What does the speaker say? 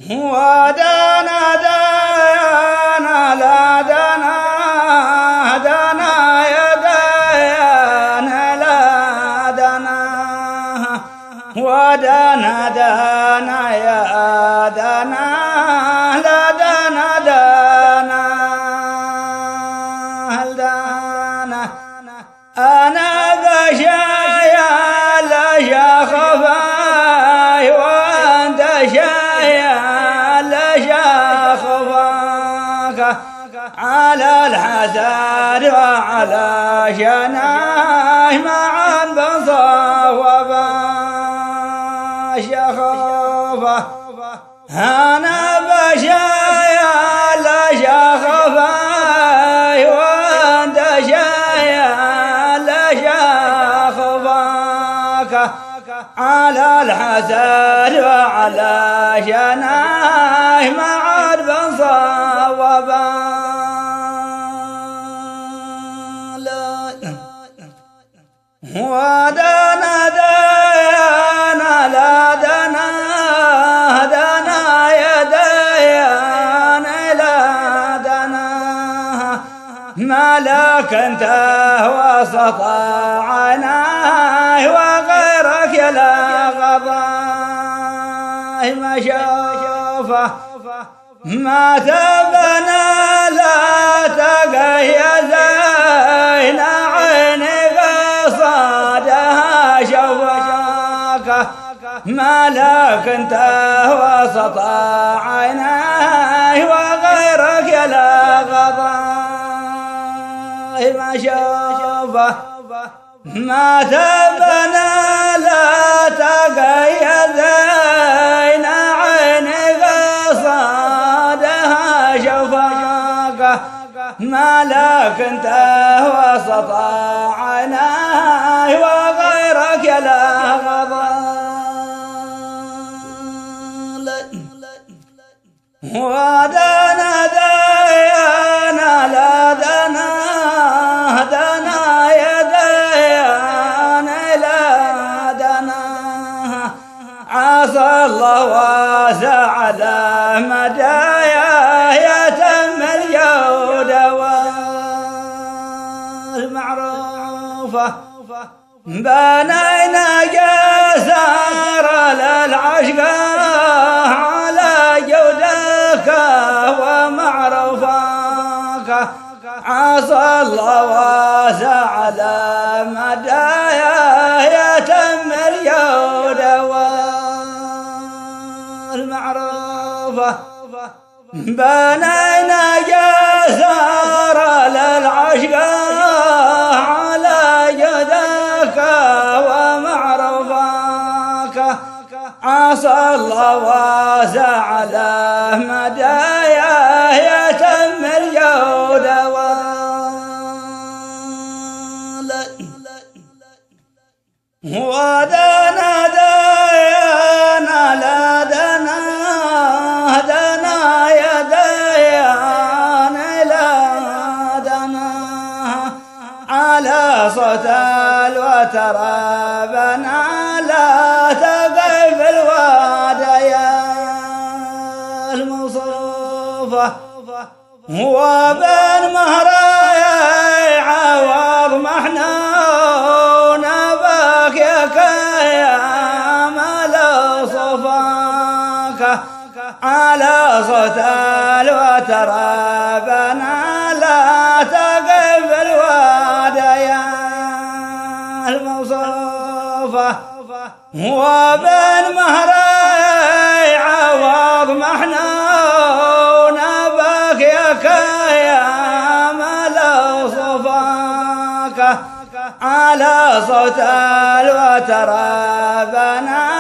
ودنا دنا لا دنا دنا يا دنا لا دنا ودنا دنا يا دنا لا دنا دنا هل دنا أنا بشايا لا شخفاي وأنت شايا لا شخفاك على الحسد وعلى جناح معا بصوبا شخفا أنا بشايا لا شخفاي وأنت شايا لا شخفاك على الحسد وعلى جناح معا بصوبا ودنا دنا لا دنا دنا يا ديان لا دنا ملك انت وسط عيناه وغيرك لا غضاه ما شافه ما تبنى لا تقي زين عيني قصادها شوفاك ملك انت وسط عيناه وغيرك لا غضاه ما شافه ما تبنى لا تقي زين عيني قصادها شوفاك مالك انت وسط عيناه وغيرك لا غضال ودنا دينا لا دنا دنا يا ديان لا دنا عسى الله واسع على مدايا يتم الجود والمعروفة بنينا جسار للعشق على جودك ومعروفك عسى الله واسع على مدايا يتم الجود والمعروفة بنينا جسار للعشق على جدك ومعروفك عسى الله واسع على مدايا يتم الجود ودنا دينا لا دنا دنا يا ديان لا دنا على صوت الوتر بنا لا تقف الواديا المصوفة وبن مهراي عوض محنون باك يا مال صفاك على صوت الوتر بنا لا تقف الواديا المصوفة وبن مهراي عوض محنون باك يا مال صفاك على صوت الوتر بنا